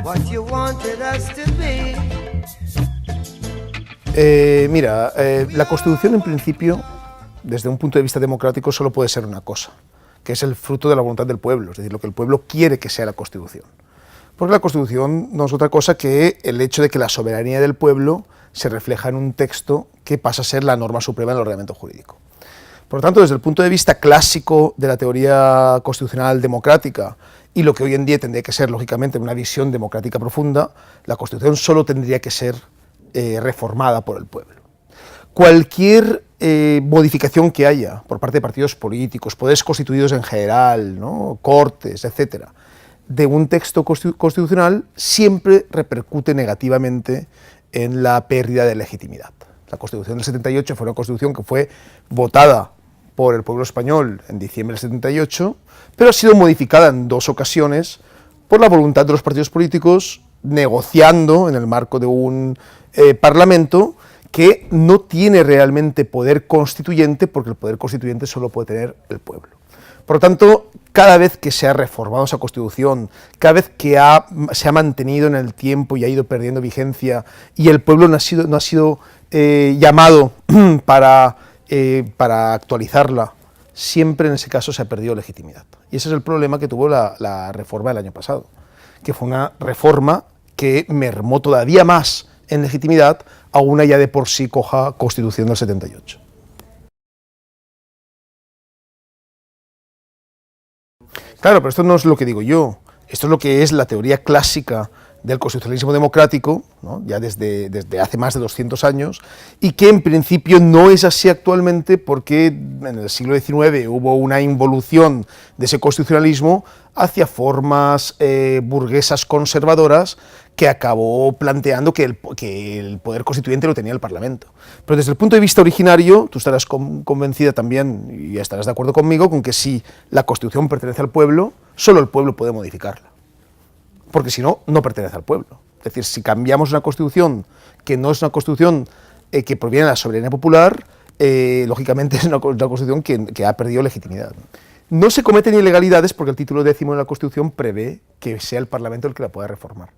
what you wanted us to be. La Constitución en principio, desde un punto de vista democrático, solo puede ser una cosa, que es el fruto de la voluntad del pueblo, es decir, lo que el pueblo quiere que sea la Constitución. Porque la Constitución no es otra cosa que el hecho de que la soberanía del pueblo se refleja en un texto que pasa a ser la norma suprema del ordenamiento jurídico. Por lo tanto, desde el punto de vista clásico de la teoría constitucional democrática y lo que hoy en día tendría que ser, lógicamente, una visión democrática profunda, la Constitución solo tendría que ser reformada por el pueblo. Cualquier modificación que haya por parte de partidos políticos, poderes constituidos en general, ¿no?, cortes, etcétera, de un texto constitucional siempre repercute negativamente en la pérdida de legitimidad. La Constitución del 78 fue una Constitución que fue votada por el pueblo español en diciembre del 78, pero ha sido modificada en 2 ocasiones por la voluntad de los partidos políticos, negociando en el marco de un Parlamento que no tiene realmente poder constituyente, porque el poder constituyente solo puede tener el pueblo. Por lo tanto, cada vez que se ha reformado esa Constitución, cada vez que se ha mantenido en el tiempo y ha ido perdiendo vigencia, y el pueblo no ha sido llamado para actualizarla, siempre en ese caso se ha perdido legitimidad. Y ese es el problema que tuvo la reforma del año pasado, que fue una reforma que mermó todavía más en legitimidad a una ya de por sí coja Constitución del 78. Claro, pero esto no es lo que digo yo, esto es lo que es la teoría clásica del constitucionalismo democrático, ¿no?, ya desde hace más de 200 años, y que en principio no es así actualmente porque en el siglo XIX hubo una involución de ese constitucionalismo hacia formas burguesas conservadoras que acabó planteando que el poder constituyente lo tenía el Parlamento. Pero desde el punto de vista originario, tú estarás convencida también, y estarás de acuerdo conmigo, con que si la Constitución pertenece al pueblo, solo el pueblo puede modificarla, porque si no, no pertenece al pueblo. Es decir, si cambiamos una Constitución que no es una Constitución que proviene de la soberanía popular, lógicamente es una Constitución que ha perdido legitimidad. No se cometen ilegalidades porque el título 10º de la Constitución prevé que sea el Parlamento el que la pueda reformar.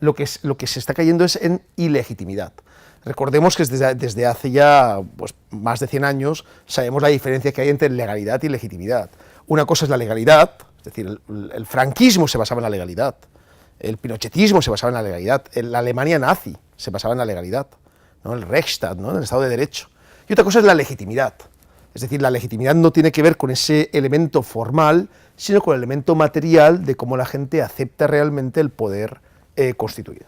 Lo que se está cayendo es en ilegitimidad. Recordemos que desde hace ya más de 100 años sabemos la diferencia que hay entre legalidad y legitimidad. Una cosa es la legalidad, es decir, el franquismo se basaba en la legalidad, el pinochetismo se basaba en la legalidad, la Alemania nazi se basaba en la legalidad, ¿no?, el Reichstag, ¿no?, en el Estado de Derecho. Y otra cosa es la legitimidad. Es decir, la legitimidad no tiene que ver con ese elemento formal, sino con el elemento material de cómo la gente acepta realmente el poder constituido.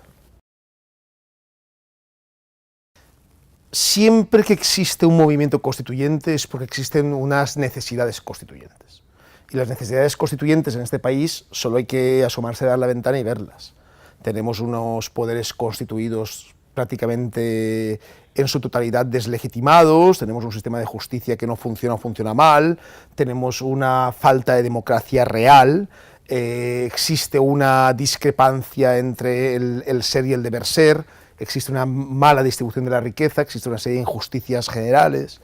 Siempre que existe un movimiento constituyente es porque existen unas necesidades constituyentes. Y las necesidades constituyentes en este país solo hay que asomarse a la ventana y verlas. Tenemos unos poderes constituidos prácticamente en su totalidad deslegitimados, tenemos un sistema de justicia que no funciona o funciona mal, tenemos una falta de democracia real, existe una discrepancia entre el ser y el deber ser, existe una mala distribución de la riqueza, existe una serie de injusticias generales.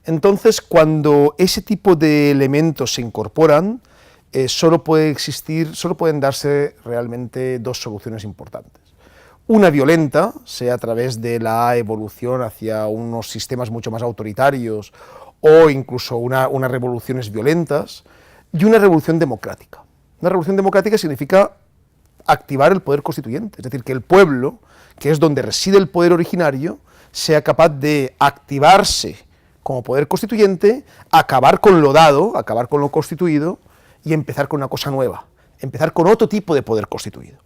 Entonces, cuando ese tipo de elementos se incorporan, solo pueden darse realmente 2 soluciones importantes. Una violenta, sea a través de la evolución hacia unos sistemas mucho más autoritarios o incluso unas revoluciones violentas, y una revolución democrática. Una revolución democrática significa activar el poder constituyente, es decir, que el pueblo, que es donde reside el poder originario, sea capaz de activarse como poder constituyente, acabar con lo dado, acabar con lo constituido y empezar con una cosa nueva, empezar con otro tipo de poder constituido.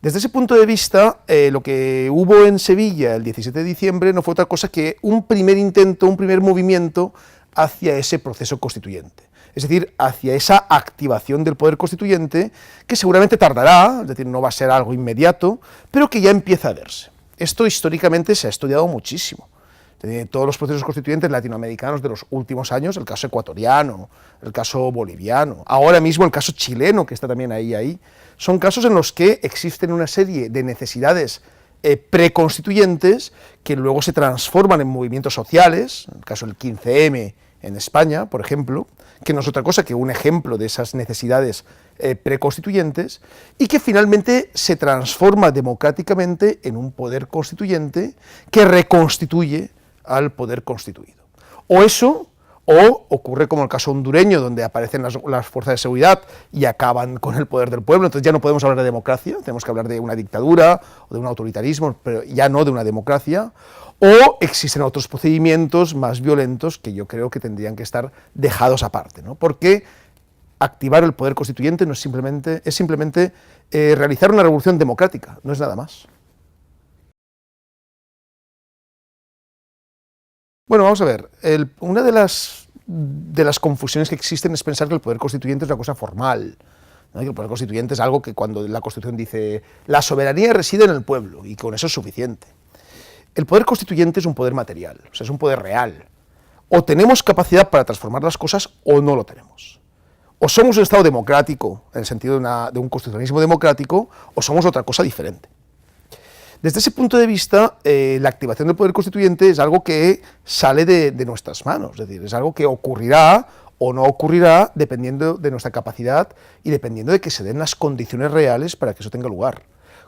Desde ese punto de vista, lo que hubo en Sevilla el 17 de diciembre no fue otra cosa que un primer intento, un primer movimiento hacia ese proceso constituyente. Es decir, hacia esa activación del poder constituyente, que seguramente tardará, es decir, no va a ser algo inmediato, pero que ya empieza a verse. Esto históricamente se ha estudiado muchísimo. Todos los procesos constituyentes latinoamericanos de los últimos años, el caso ecuatoriano, el caso boliviano, ahora mismo el caso chileno, que está también ahí, son casos en los que existen una serie de necesidades preconstituyentes que luego se transforman en movimientos sociales, en el caso del 15M en España, por ejemplo, que no es otra cosa que un ejemplo de esas necesidades preconstituyentes, y que finalmente se transforma democráticamente en un poder constituyente que reconstituye al poder constituido. O eso, o ocurre como el caso hondureño, donde aparecen las fuerzas de seguridad y acaban con el poder del pueblo, entonces ya no podemos hablar de democracia, tenemos que hablar de una dictadura o de un autoritarismo, pero ya no de una democracia. O existen otros procedimientos más violentos que yo creo que tendrían que estar dejados aparte, ¿no? Porque activar el poder constituyente no es simplemente realizar una revolución democrática, no es nada más. Bueno, vamos a ver, una de las confusiones que existen es pensar que el poder constituyente es una cosa formal, ¿no? Y el poder constituyente es algo que cuando la Constitución dice la soberanía reside en el pueblo y con eso es suficiente. El poder constituyente es un poder material, o sea, es un poder real. O tenemos capacidad para transformar las cosas o no lo tenemos. O somos un Estado democrático, en el sentido de un constitucionalismo democrático, o somos otra cosa diferente. Desde ese punto de vista, la activación del poder constituyente es algo que sale de nuestras manos, es decir, es algo que ocurrirá o no ocurrirá dependiendo de nuestra capacidad y dependiendo de que se den las condiciones reales para que eso tenga lugar.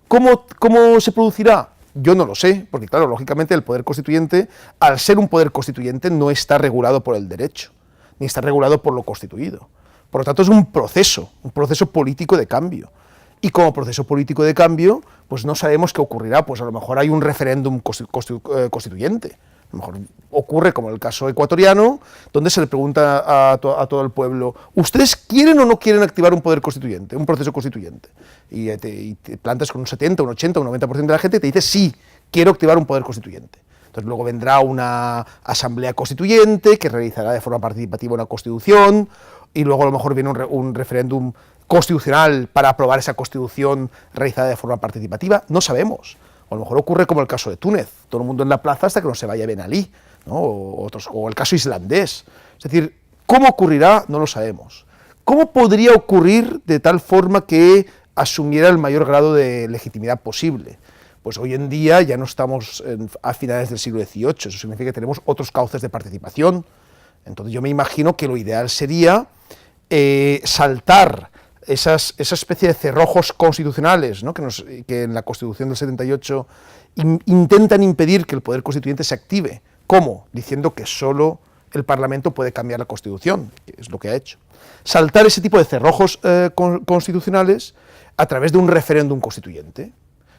¿Cómo se producirá? Yo no lo sé, porque claro, lógicamente el poder constituyente, al ser un poder constituyente, no está regulado por el derecho, ni está regulado por lo constituido. Por lo tanto, es un proceso político de cambio. Y como proceso político de cambio, pues no sabemos qué ocurrirá, pues a lo mejor hay un referéndum constituyente. A lo mejor ocurre como en el caso ecuatoriano, donde se le pregunta a todo el pueblo, ¿ustedes quieren o no quieren activar un poder constituyente, un proceso constituyente? Y te plantas con un 70, un 80, un 90% de la gente y te dice, sí, quiero activar un poder constituyente. Entonces luego vendrá una asamblea constituyente que realizará de forma participativa una constitución, y luego a lo mejor viene un referéndum constitucional para aprobar esa constitución realizada de forma participativa. No sabemos. O a lo mejor ocurre como el caso de Túnez, todo el mundo en la plaza hasta que no se vaya Ben Ali, ¿no? O el caso islandés. Es decir, ¿cómo ocurrirá? No lo sabemos. ¿Cómo podría ocurrir de tal forma que asumiera el mayor grado de legitimidad posible? Pues hoy en día ya no estamos a finales del siglo XVIII, eso significa que tenemos otros cauces de participación. Entonces yo me imagino que lo ideal sería saltar esa especie de cerrojos constitucionales, ¿no? que en la Constitución del 78 intentan impedir que el poder constituyente se active. ¿Cómo? Diciendo que solo el Parlamento puede cambiar la Constitución, que es lo que ha hecho. Saltar ese tipo de cerrojos constitucionales a través de un referéndum constituyente,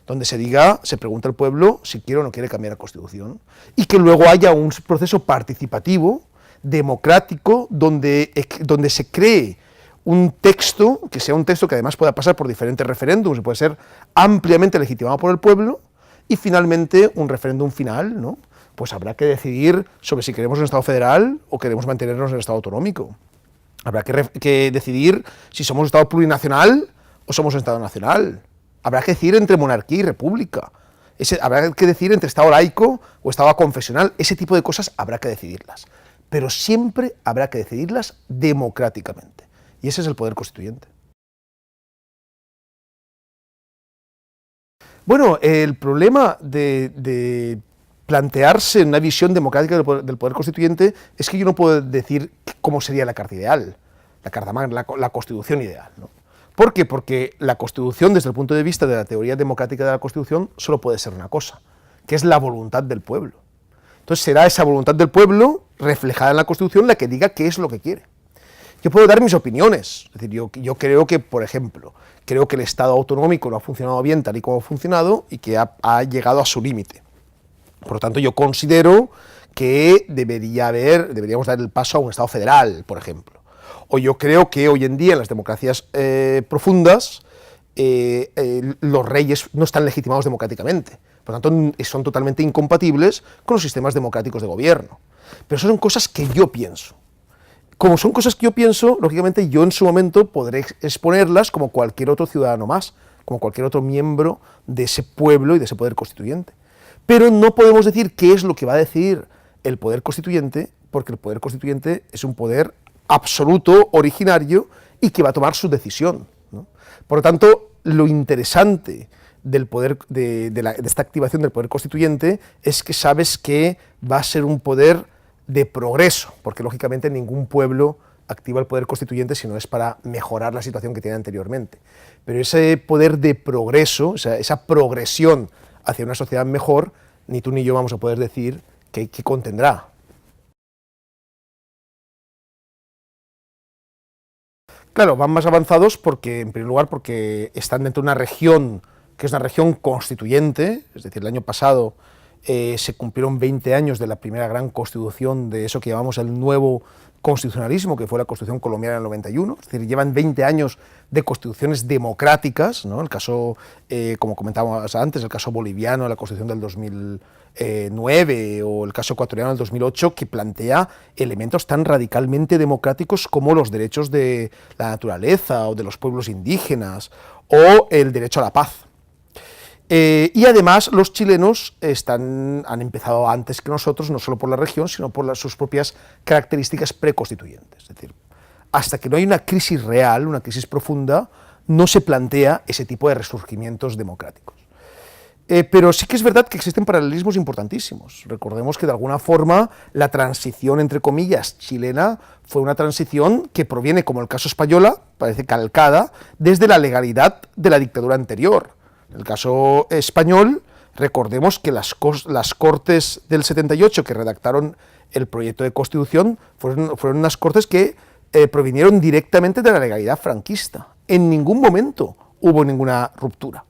donde se pregunta al pueblo si quiere o no quiere cambiar la Constitución, y que luego haya un proceso participativo, democrático, donde se cree un texto, que sea un texto que además pueda pasar por diferentes referéndums y puede ser ampliamente legitimado por el pueblo, y finalmente un referéndum final, ¿no? Pues habrá que decidir sobre si queremos un Estado federal o queremos mantenernos en el Estado autonómico. Habrá que decidir si somos un Estado plurinacional o somos un Estado nacional. Habrá que decidir entre monarquía y república. Habrá que decidir entre Estado laico o Estado confesional. Ese tipo de cosas habrá que decidirlas. Pero siempre habrá que decidirlas democráticamente. Y ese es el poder constituyente. Bueno, el problema de plantearse una visión democrática del poder constituyente es que yo no puedo decir cómo sería la carta ideal, la constitución ideal, ¿no? ¿Por qué? Porque la Constitución, desde el punto de vista de la teoría democrática de la Constitución, solo puede ser una cosa, que es la voluntad del pueblo. Entonces será esa voluntad del pueblo, reflejada en la Constitución, la que diga qué es lo que quiere. Yo puedo dar mis opiniones, es decir, yo creo que, por ejemplo, creo que el Estado autonómico no ha funcionado bien tal y como ha funcionado y que ha llegado a su límite. Por lo tanto, yo considero que deberíamos dar el paso a un Estado federal, por ejemplo. O yo creo que hoy en día en las democracias profundas los reyes no están legitimados democráticamente. Por lo tanto, son totalmente incompatibles con los sistemas democráticos de gobierno. Pero eso son cosas que yo pienso. Como son cosas que yo pienso, lógicamente yo en su momento podré exponerlas como cualquier otro ciudadano más, como cualquier otro miembro de ese pueblo y de ese poder constituyente. Pero no podemos decir qué es lo que va a decidir el poder constituyente, porque el poder constituyente es un poder absoluto, originario, y que va a tomar su decisión, ¿no? Por lo tanto, lo interesante del poder, de esta activación del poder constituyente es que sabes que va a ser un poder de progreso, porque lógicamente ningún pueblo activa el poder constituyente, sino es para mejorar la situación que tiene anteriormente. Pero ese poder de progreso, esa progresión hacia una sociedad mejor, ni tú ni yo vamos a poder decir qué contendrá. Claro, van más avanzados porque, en primer lugar, porque están dentro de una región que es una región constituyente, es decir, el año pasado se cumplieron 20 años de la primera gran constitución de eso que llamamos el nuevo constitucionalismo, que fue la Constitución colombiana del 91, es decir, llevan 20 años de constituciones democráticas, ¿no? El caso, como comentábamos antes, el caso boliviano, la Constitución del 2009 o el caso ecuatoriano del 2008, que plantea elementos tan radicalmente democráticos como los derechos de la naturaleza o de los pueblos indígenas o el derecho a la paz. Y además los chilenos han empezado antes que nosotros, no solo por la región, sino por sus propias características preconstituyentes. Es decir, hasta que no hay una crisis real, una crisis profunda, no se plantea ese tipo de resurgimientos democráticos. Pero sí que es verdad que existen paralelismos importantísimos. Recordemos que de alguna forma la transición, entre comillas, chilena fue una transición que proviene, como el caso española, parece calcada, desde la legalidad de la dictadura anterior. En el caso español, recordemos que las Cortes del 78 que redactaron el proyecto de Constitución fueron unas Cortes que provinieron directamente de la legalidad franquista. En ningún momento hubo ninguna ruptura.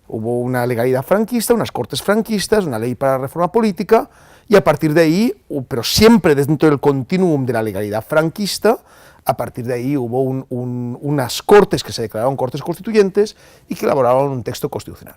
Hubo una legalidad franquista, unas Cortes franquistas, una ley para la reforma política, y a partir de ahí, pero siempre dentro del continuum de la legalidad franquista, a partir de ahí hubo unas Cortes que se declararon Cortes Constituyentes y que elaboraron un texto constitucional.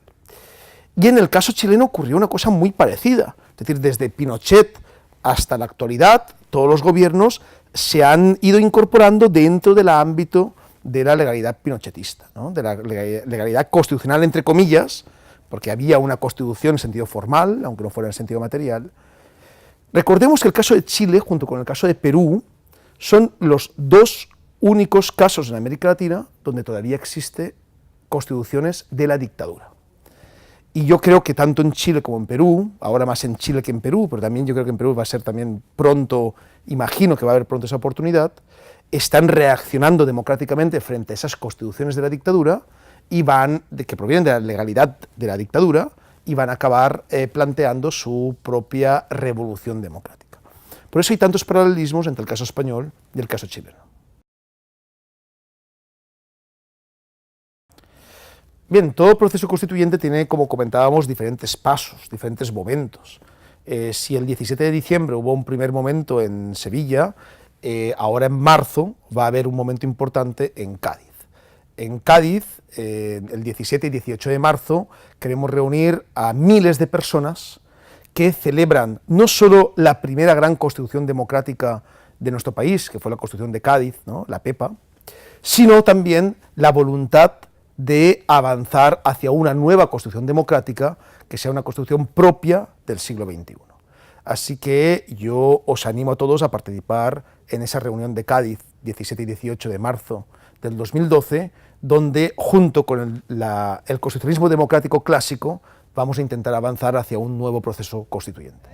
Y en el caso chileno ocurrió una cosa muy parecida, es decir, desde Pinochet hasta la actualidad, todos los gobiernos se han ido incorporando dentro del ámbito de la legalidad pinochetista, ¿no? De la legalidad constitucional, entre comillas, porque había una constitución en sentido formal, aunque no fuera en sentido material. Recordemos que el caso de Chile, junto con el caso de Perú, son los dos únicos casos en América Latina donde todavía existe constituciones de la dictadura. Y yo creo que tanto en Chile como en Perú, ahora más en Chile que en Perú, pero también yo creo que en Perú va a ser también pronto, imagino que va a haber pronto esa oportunidad, están reaccionando democráticamente frente a esas constituciones de la dictadura y que provienen de la legalidad de la dictadura y van a acabar planteando su propia revolución democrática. Por eso hay tantos paralelismos entre el caso español y el caso chileno. Bien, todo proceso constituyente tiene, como comentábamos, diferentes pasos, diferentes momentos. Si el 17 de diciembre hubo un primer momento en Sevilla, ahora en marzo va a haber un momento importante en Cádiz. En Cádiz, el 17 y 18 de marzo, queremos reunir a miles de personas que celebran no solo la primera gran constitución democrática de nuestro país, que fue la Constitución de Cádiz, ¿no? La PEPA, sino también la voluntad de avanzar hacia una nueva constitución democrática, que sea una constitución propia del siglo XXI. Así que yo os animo a todos a participar en esa reunión de Cádiz, 17 y 18 de marzo del 2012, donde junto con el constitucionalismo democrático clásico vamos a intentar avanzar hacia un nuevo proceso constituyente.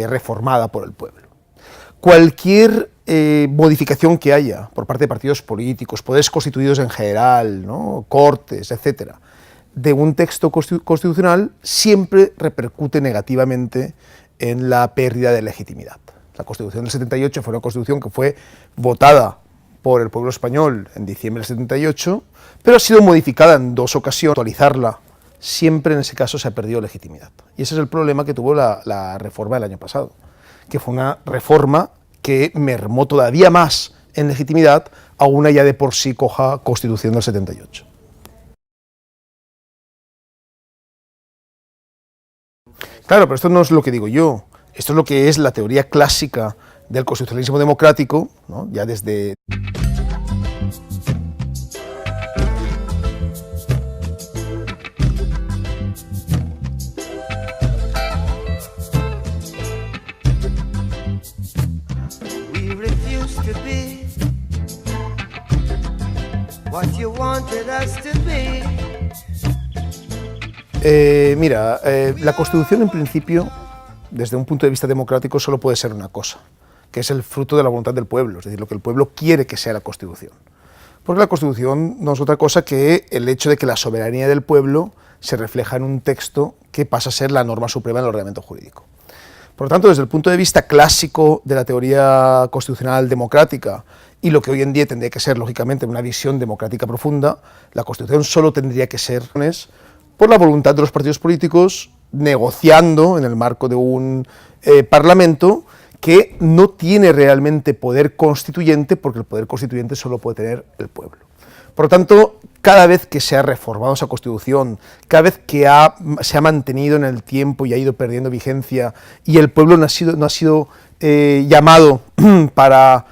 Reformada por el pueblo. Cualquier modificación que haya por parte de partidos políticos, poderes constituidos en general, ¿no? Cortes, etcétera, de un texto constitucional siempre repercute negativamente en la pérdida de legitimidad. La Constitución del 78 fue una constitución que fue votada por el pueblo español en diciembre del 78, pero ha sido modificada en dos ocasiones. Actualizarla, siempre en ese caso se ha perdido legitimidad. Y ese es el problema que tuvo la reforma del año pasado, que fue una reforma que mermó todavía más en legitimidad a una ya de por sí coja Constitución del 78. Claro, pero esto no es lo que digo yo, esto es lo que es la teoría clásica del constitucionalismo democrático, ¿no? Ya desde... what you wanted us to be. La Constitución en principio, desde un punto de vista democrático, solo puede ser una cosa, que es el fruto de la voluntad del pueblo, es decir, lo que el pueblo quiere que sea la Constitución. Porque la Constitución no es otra cosa que el hecho de que la soberanía del pueblo se refleja en un texto que pasa a ser la norma suprema del ordenamiento jurídico. Por lo tanto, desde el punto de vista clásico de la teoría constitucional democrática y lo que hoy en día tendría que ser, lógicamente, una visión democrática profunda, la Constitución solo tendría que ser por la voluntad de los partidos políticos, negociando en el marco de un Parlamento que no tiene realmente poder constituyente, porque el poder constituyente solo puede tener el pueblo. Por lo tanto, cada vez que se ha reformado esa Constitución, cada vez que se ha mantenido en el tiempo y ha ido perdiendo vigencia, y el pueblo no ha sido llamado para